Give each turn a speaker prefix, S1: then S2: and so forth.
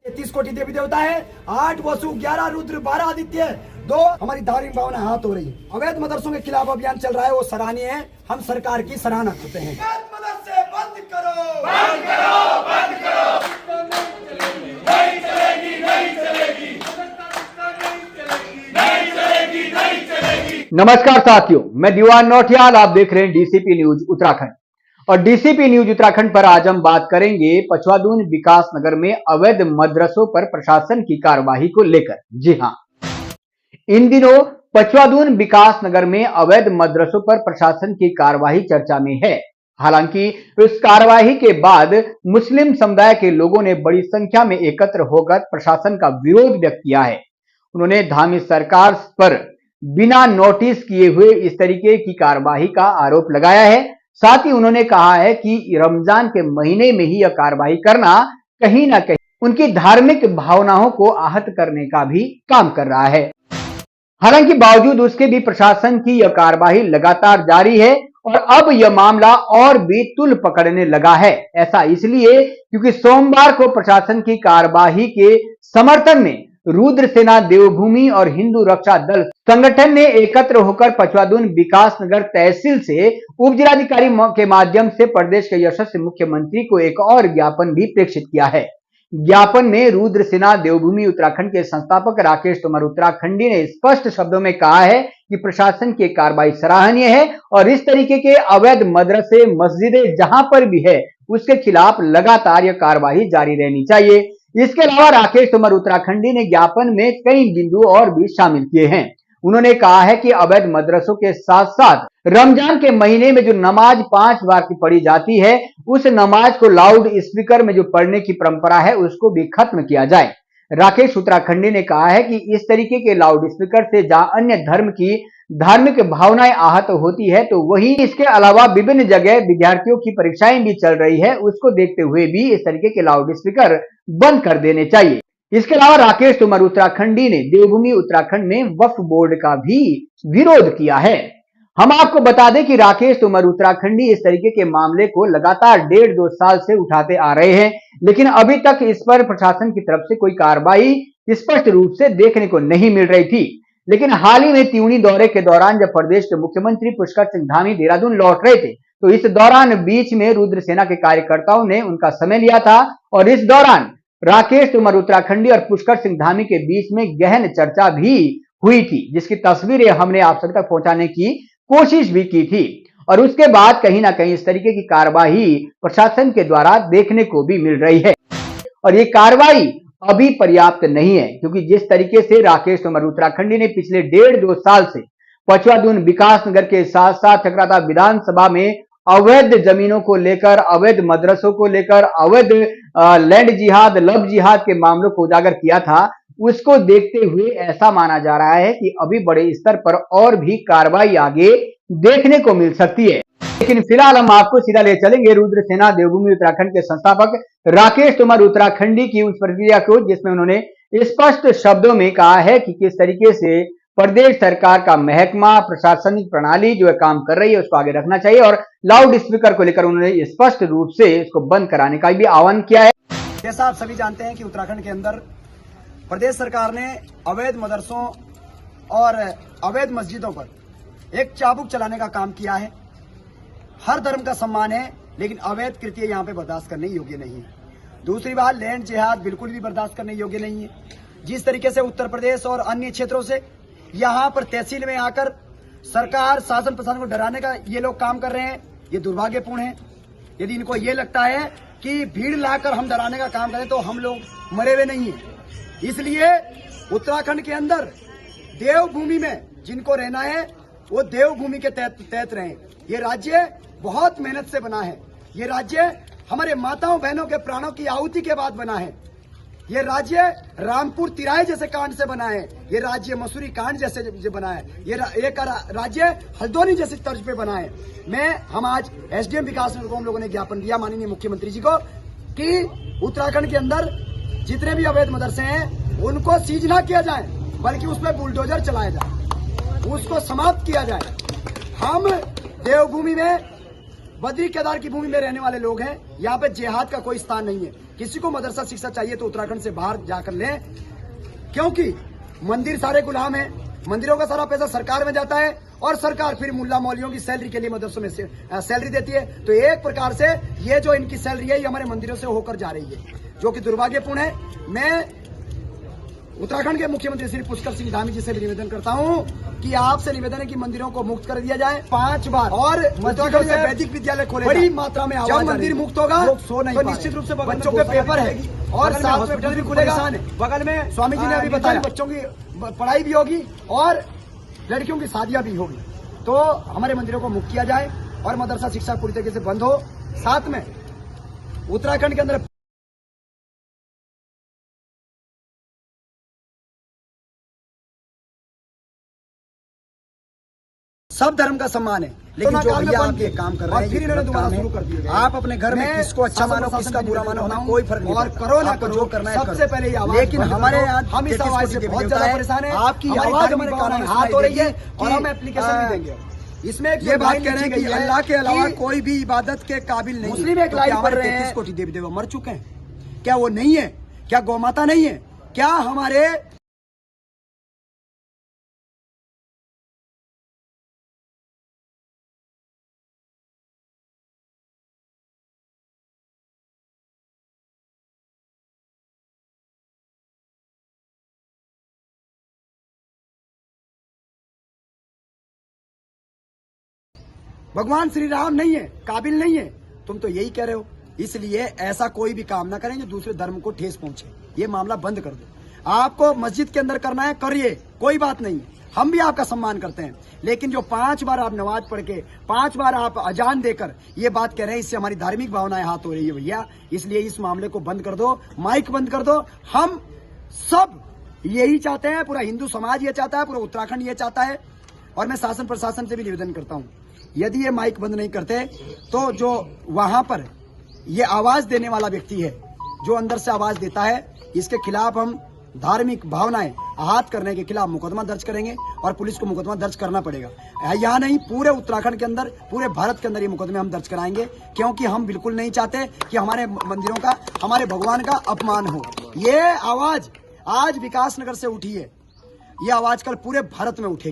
S1: 33 कोटि देवी देवता है, 8 वसु, 11 रुद्र, 12 आदित्य, 2 हमारी धार्मिक भावना हाथ हो रही है। अवैध मदरसों के खिलाफ अभियान चल रहा है, वो सराहनीय है। हम सरकार की सराहना करते हैं। मदरसे बंद करो, बंद करो, बंद करो। नहीं चलेगी, नहीं चलेगी, नहीं चलेगी, नहीं चलेगी।
S2: नमस्कार साथियों, मैं दीवान नौटियाल, आप देख रहे हैं डीसीपी न्यूज उत्तराखंड। और डीसीपी न्यूज उत्तराखंड पर आज हम बात करेंगे पचवादून विकास नगर में अवैध मदरसों पर प्रशासन की कार्यवाही को लेकर। जी हां, इन दिनों पचवादून विकास नगर में अवैध मदरसों पर प्रशासन की कार्यवाही चर्चा में है। हालांकि इस कार्यवाही के बाद मुस्लिम समुदाय के लोगों ने बड़ी संख्या में एकत्र होकर प्रशासन का विरोध व्यक्त किया है। उन्होंने धामी सरकार पर बिना नोटिस किए हुए इस तरीके की कार्यवाही का आरोप लगाया है। साथ ही उन्होंने कहा है कि रमजान के महीने में ही यह कार्रवाई करना कहीं ना कहीं उनकी धार्मिक भावनाओं को आहत करने का भी काम कर रहा है। हालांकि बावजूद उसके भी प्रशासन की यह कार्रवाई लगातार जारी है और अब यह मामला और भी तुल पकड़ने लगा है। ऐसा इसलिए क्योंकि सोमवार को प्रशासन की कार्रवाई के समर्थन में रुद्र सेना देवभूमि और हिंदू रक्षा दल संगठन ने एकत्र होकर पचवादून विकास नगर तहसील से उप जिलाधिकारी के माध्यम से प्रदेश के यशस्वी मुख्यमंत्री को एक और ज्ञापन भी प्रेषित किया है। ज्ञापन में रुद्र सेना देवभूमि उत्तराखंड के संस्थापक राकेश तोमर उत्तराखंडी ने स्पष्ट शब्दों में कहा है कि प्रशासन की कार्रवाई सराहनीय है और इस तरीके के अवैध मदरसे मस्जिदें जहां पर भी है उसके खिलाफ लगातार यह कार्रवाई जारी रहनी चाहिए। इसके अलावा राकेश तोमर उत्तराखंडी ने ज्ञापन में कई बिंदु और भी शामिल किए हैं। उन्होंने कहा है कि अवैध मदरसों के साथ साथ रमजान के महीने में जो नमाज 5 बार की पढ़ी जाती है, उस नमाज को लाउड स्पीकर में जो पढ़ने की परंपरा है उसको भी खत्म किया जाए। राकेश उत्तराखंडी ने कहा है कि इस तरीके के लाउड स्पीकर से जहां अन्य धर्म की धार्मिक भावनाएं आहत होती है, तो वही इसके अलावा विभिन्न जगह विद्यार्थियों की परीक्षाएं भी चल रही है, उसको देखते हुए भी इस तरीके के लाउड स्पीकर बंद कर देने चाहिए। इसके अलावा राकेश तोमर उत्तराखंडी ने देवभूमि उत्तराखंड में वक्फ बोर्ड का भी विरोध किया है। हम आपको बता दें कि राकेश तोमर उत्तराखंडी इस तरीके के मामले को लगातार 1.5-2 साल से उठाते आ रहे हैं, लेकिन अभी तक इस पर प्रशासन की तरफ से कोई कार्रवाई स्पष्ट रूप से देखने को नहीं मिल रही थी। लेकिन हाल ही में त्यूनी दौरे के दौरान जब प्रदेश के मुख्यमंत्री पुष्कर सिंह धामी देहरादून लौट रहे थे, तो इस दौरान बीच में रुद्र सेना के कार्यकर्ताओं ने उनका समय लिया था और इस दौरान राकेश तोमर उत्तराखंडी और पुष्कर सिंह धामी के बीच में गहन चर्चा भी हुई थी, जिसकी तस्वीरें हमने आप सब तक पहुंचाने की कोशिश भी की थी। और उसके बाद कहीं ना कहीं इस तरीके की कार्रवाई प्रशासन के द्वारा देखने को भी मिल रही है और ये कार्रवाई अभी पर्याप्त नहीं है, क्योंकि जिस तरीके से राकेश तोमर उत्तराखंडी ने पिछले 1.5-2 साल से पचवादून विकास नगर के साथ साथ चक्राता विधानसभा में अवैध जमीनों को लेकर, अवैध मदरसों को लेकर, अवैध लैंड जिहाद, लव जिहाद के मामलों को उजागर किया था, उसको देखते हुए ऐसा माना जा रहा है कि अभी बड़े स्तर पर और भी कार्रवाई आगे देखने को मिल सकती है। लेकिन फिलहाल हम आपको सीधा ले चलेंगे रुद्र सेना देवभूमि उत्तराखंड के संस्थापक राकेश तोमर उत्तराखंडी की उस प्रक्रिया को, जिसमें उन्होंने स्पष्ट शब्दों में कहा है कि किस तरीके से प्रदेश सरकार का महकमा, प्रशासनिक प्रणाली जो है काम कर रही है उसको आगे रखना चाहिए और लाउड स्पीकर को लेकर उन्होंने स्पष्ट रूप से इसको बंद कराने का भी आह्वान किया है।
S1: जैसा आप सभी जानते हैं कि उत्तराखंड के अंदर प्रदेश सरकार ने अवैध मदरसों और अवैध मस्जिदों पर एक चाबुक चलाने का काम किया है। हर धर्म का सम्मान है, लेकिन अवैध कृत्य यहाँ पे बर्दाश्त करने योग्य नहीं है। दूसरी बात, लैंड जिहाद बिल्कुल भी बर्दाश्त करने योग्य नहीं है। जिस तरीके से उत्तर प्रदेश और अन्य क्षेत्रों से यहाँ पर तहसील में आकर सरकार, शासन प्रशासन को डराने का ये लोग काम कर रहे हैं, ये दुर्भाग्यपूर्ण है। यदि इनको ये लगता है कि भीड़ लाकर हम डराने का काम करें तो हम लोग मरे हुए नहीं है। इसलिए उत्तराखंड के अंदर देवभूमि में जिनको रहना है वो देवभूमि के तहत रहें। ये राज्य बहुत मेहनत से बना है। ये राज्य हमारे माताओं बहनों के प्राणों की आहुति के बाद बना है। ये राज्य रामपुर तिराहे जैसे कांड से बना है। ये राज्य मसूरी कांड जैसे बना है। ये राज्य हल्द्वानी जैसे तर्ज पे बना है। हम आज एसडीएम विकास नगर को हम लोगों ने ज्ञापन दिया माननीय मुख्यमंत्री जी को कि उत्तराखंड के अंदर जितने भी अवैध मदरसे हैं उनको सीज ना किया जाए, बल्कि उसमें बुलडोजर चलाया जाए, उसको समाप्त किया जाए। हम देवभूमि में, बद्री केदार की भूमि में रहने वाले लोग हैं। यहाँ पे जिहाद का कोई स्थान नहीं है। किसी को मदरसा शिक्षा चाहिए तो उत्तराखंड से बाहर जाकर लें, क्योंकि मंदिर सारे गुलाम हैं। मंदिरों का सारा पैसा सरकार में जाता है और सरकार फिर मुल्ला मौलियों की सैलरी के लिए मदरसों में सैलरी देती है। तो एक प्रकार से ये जो इनकी सैलरी है ये हमारे मंदिरों से होकर जा रही है, जो कि दुर्भाग्यपूर्ण है। मैं उत्तराखंड के मुख्यमंत्री श्री पुष्कर सिंह धामी जी से भी निवेदन करता हूं कि आपसे निवेदन है कि मंदिरों को मुक्त कर दिया जाए 5 बार, और उत्तराखंड में वैदिक विद्यालय खोले बड़ी मात्रा में। जब मंदिर मुक्त होगा तो निश्चित रूप से बच्चों के पेपर है और साथ में हॉस्पिटल भी खुलेगा, बगल में स्वामी जी ने अभी बताया बच्चों की पढ़ाई भी होगी और लड़कियों की शादियां भी होगी। तो हमारे मंदिरों को मुक्त किया जाए और मदरसा शिक्षा पूरी तरीके से बंद हो। साथ में उत्तराखंड के अंदर सब धर्म का सम्मान है, लेकिन जो भैया आप ये काम कर रहे हैं, फिर इन्होंने दोबारा शुरू कर दिया। आप अपने घर में किसको अच्छा मानो किसका बुरा मानो, हमें कोई फर्क नहीं पड़ता। करो ना करो, जो करना है सबसे पहले ये आवाज। लेकिन हमारे यहाँ हम इस आवाज से बहुत ज्यादा परेशान है। आपकी आवाज हमारे कानों में हाथ हो रही है और हम एप्लीकेशन भी देंगे। इसमें ये बात कह रहे हैं कि अल्लाह के अलावा कोई भी इबादत के काबिल नहीं। मुस्लिम एक लाइन पढ़ रहे हैं, 33 कोटि देवी देवता मर चुके हैं, क्या वो नहीं है? क्या गौ माता नहीं है? क्या हमारे भगवान श्री राम नहीं है, काबिल नहीं है? तुम तो यही कह रहे हो। इसलिए ऐसा कोई भी काम ना करें जो दूसरे धर्म को ठेस पहुंचे। ये मामला बंद कर दो। आपको मस्जिद के अंदर करना है, करिए, कोई बात नहीं, हम भी आपका सम्मान करते हैं। लेकिन जो 5 बार आप नमाज पढ़ के 5 बार आप अजान देकर ये बात कह रहे हैं, इससे हमारी धार्मिक भावनाएं हाथ हो रही है भैया। इसलिए इस मामले को बंद कर दो, माइक बंद कर दो। हम सब यही चाहते हैं, पूरा हिंदू समाज ये चाहता है, पूरा उत्तराखंड ये चाहता है। और मैं शासन प्रशासन से भी निवेदन करता हूँ, यदि ये माइक बंद नहीं करते तो जो वहां पर ये आवाज देने वाला व्यक्ति है, जो अंदर से आवाज देता है, इसके खिलाफ हम धार्मिक भावनाएं आहत करने के खिलाफ मुकदमा दर्ज करेंगे और पुलिस को मुकदमा दर्ज करना पड़ेगा। यहाँ नहीं, पूरे उत्तराखंड के अंदर, पूरे भारत के अंदर ये मुकदमे हम दर्ज कराएंगे, क्योंकि हम बिल्कुल नहीं चाहते कि हमारे मंदिरों का, हमारे भगवान का अपमान हो। ये आवाज आज विकास नगर से उठी है, ये आवाज कल पूरे भारत में उठेगी।